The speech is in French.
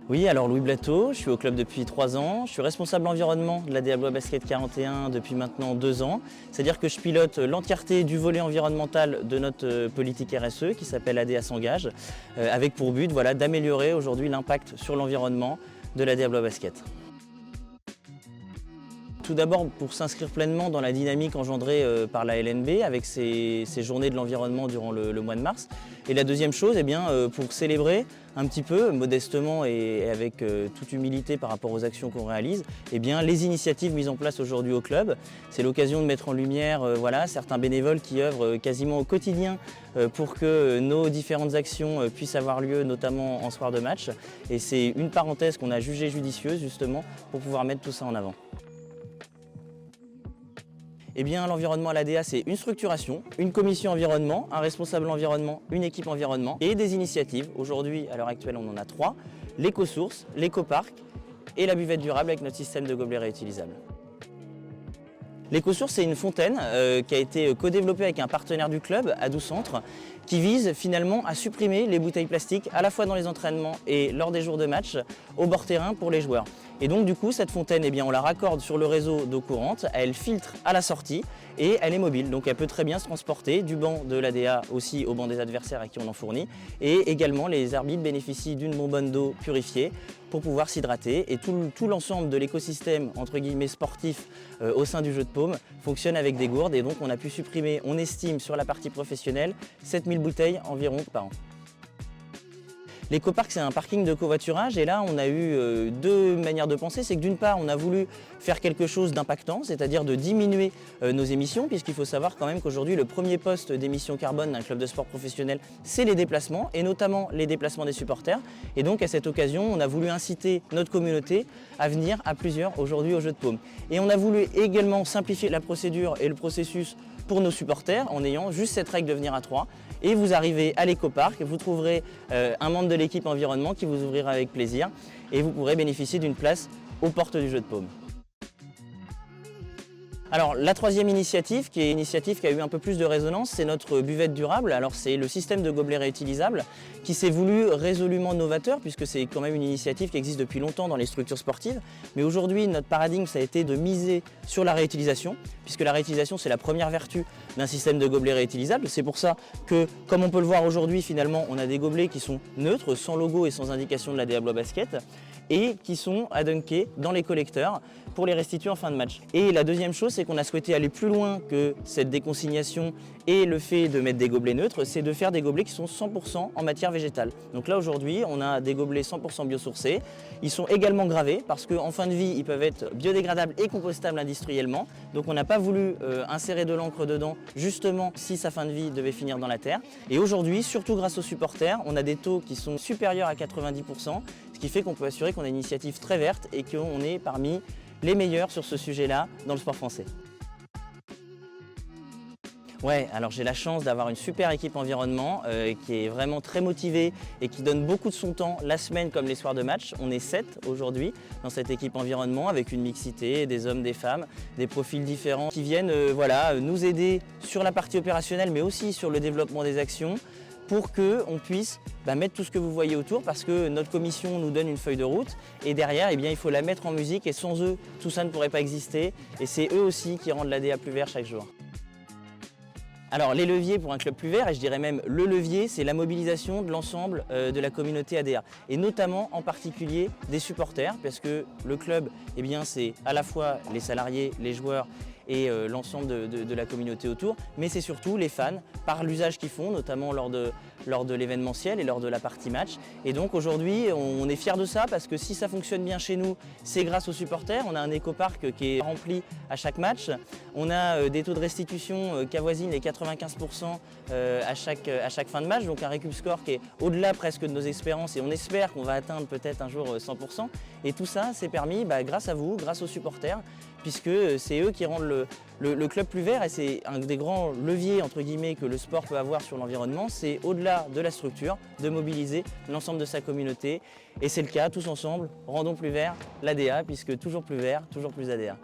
Oui, alors Louis Blateau, je suis au club depuis 3 ans. Je suis responsable environnement de l'ADA Blois Basket 41 depuis maintenant 2 ans. C'est-à-dire que je pilote l'entièreté du volet environnemental de notre politique RSE qui s'appelle ADA s'engage, avec pour but d'améliorer aujourd'hui l'impact sur l'environnement de l'ADA Blois Basket. Tout d'abord pour s'inscrire pleinement dans la dynamique engendrée par la LNB avec ces journées de l'environnement durant le mois de mars. Et la deuxième chose, pour célébrer un petit peu, modestement et avec toute humilité par rapport aux actions qu'on réalise, les initiatives mises en place aujourd'hui au club. C'est l'occasion de mettre en lumière certains bénévoles qui œuvrent quasiment au quotidien pour que nos différentes actions puissent avoir lieu, notamment en soir de match. Et c'est une parenthèse qu'on a jugée judicieuse justement pour pouvoir mettre tout ça en avant. L'environnement à l'ADA, c'est une structuration, une commission environnement, un responsable environnement, une équipe environnement et des initiatives. Aujourd'hui, à l'heure actuelle, on en a 3. L'éco-source, l'éco-parc et la buvette durable avec notre système de gobelets réutilisables. L'éco-source, c'est une fontaine qui a été co-développée avec un partenaire du club, Adou Centre, qui vise finalement à supprimer les bouteilles plastiques à la fois dans les entraînements et lors des jours de match au bord terrain pour les joueurs. Et donc du coup, cette fontaine, on la raccorde sur le réseau d'eau courante, elle filtre à la sortie et elle est mobile. Donc elle peut très bien se transporter du banc de l'ADA aussi au banc des adversaires à qui on en fournit. Et également, les arbitres bénéficient d'une bonbonne d'eau purifiée pour pouvoir s'hydrater. Et tout l'ensemble de l'écosystème, entre guillemets, sportif au sein du jeu de paume fonctionne avec des gourdes. Et donc on a pu supprimer, on estime sur la partie professionnelle, 7000 bouteilles environ par an. L'éco-parc, c'est un parking de covoiturage et là on a eu deux manières de penser. C'est que d'une part on a voulu faire quelque chose d'impactant, c'est-à-dire de diminuer nos émissions, puisqu'il faut savoir quand même qu'aujourd'hui le premier poste d'émissions carbone d'un club de sport professionnel, c'est les déplacements et notamment les déplacements des supporters. Et donc à cette occasion on a voulu inciter notre communauté à venir à plusieurs aujourd'hui au jeu de paume. Et on a voulu également simplifier la procédure et le processus pour nos supporters en ayant juste cette règle de venir à 3. Et vous arrivez à l'éco-parc, vous trouverez un membre de l'équipe environnement qui vous ouvrira avec plaisir et vous pourrez bénéficier d'une place aux portes du jeu de paume. Alors la troisième initiative, qui est une initiative qui a eu un peu plus de résonance, c'est notre buvette durable. Alors c'est le système de gobelets réutilisables qui s'est voulu résolument novateur puisque c'est quand même une initiative qui existe depuis longtemps dans les structures sportives. Mais aujourd'hui notre paradigme ça a été de miser sur la réutilisation puisque la réutilisation c'est la première vertu d'un système de gobelets réutilisables. C'est pour ça que comme on peut le voir aujourd'hui finalement on a des gobelets qui sont neutres, sans logo et sans indication de l'ADA Blois Basket et qui sont à dunker dans les collecteurs pour les restituer en fin de match. Et la deuxième chose, c'est qu'on a souhaité aller plus loin que cette déconsignation et le fait de mettre des gobelets neutres, c'est de faire des gobelets qui sont 100% en matière végétale. Donc là aujourd'hui, on a des gobelets 100% biosourcés. Ils sont également gravés parce qu'en fin de vie, ils peuvent être biodégradables et compostables industriellement. Donc on n'a pas voulu insérer de l'encre dedans, justement si sa fin de vie devait finir dans la terre. Et aujourd'hui, surtout grâce aux supporters, on a des taux qui sont supérieurs à 90%, ce qui fait qu'on peut assurer qu'on a une initiative très verte et qu'on est parmi les meilleurs sur ce sujet-là dans le sport français. Ouais, alors j'ai la chance d'avoir une super équipe environnement qui est vraiment très motivée et qui donne beaucoup de son temps la semaine comme les soirs de match. On est 7 aujourd'hui dans cette équipe environnement avec une mixité, des hommes, des femmes, des profils différents qui viennent nous aider sur la partie opérationnelle mais aussi sur le développement des actions pour qu'on puisse mettre tout ce que vous voyez autour parce que notre commission nous donne une feuille de route et derrière il faut la mettre en musique et sans eux tout ça ne pourrait pas exister et c'est eux aussi qui rendent l'ADA plus vert chaque jour. Alors les leviers pour un club plus vert, et je dirais même le levier, c'est la mobilisation de l'ensemble de la communauté ADA et notamment en particulier des supporters parce que le club c'est à la fois les salariés, les joueurs et l'ensemble de la communauté autour, mais c'est surtout les fans par l'usage qu'ils font, notamment lors de l'événementiel et lors de la partie match. Et donc aujourd'hui, on est fiers de ça parce que si ça fonctionne bien chez nous, c'est grâce aux supporters. On a un éco-parc qui est rempli à chaque match. On a des taux de restitution qui avoisinent les 95% à chaque fin de match, donc un récup score qui est au-delà presque de nos espérances et on espère qu'on va atteindre peut-être un jour 100%. Et tout ça, c'est permis grâce à vous, grâce aux supporters, puisque c'est eux qui rendent le club plus vert et c'est un des grands leviers entre guillemets que le sport peut avoir sur l'environnement, c'est au-delà de la structure, de mobiliser l'ensemble de sa communauté et c'est le cas, tous ensemble, rendons plus vert l'ADA puisque toujours plus vert, toujours plus ADA.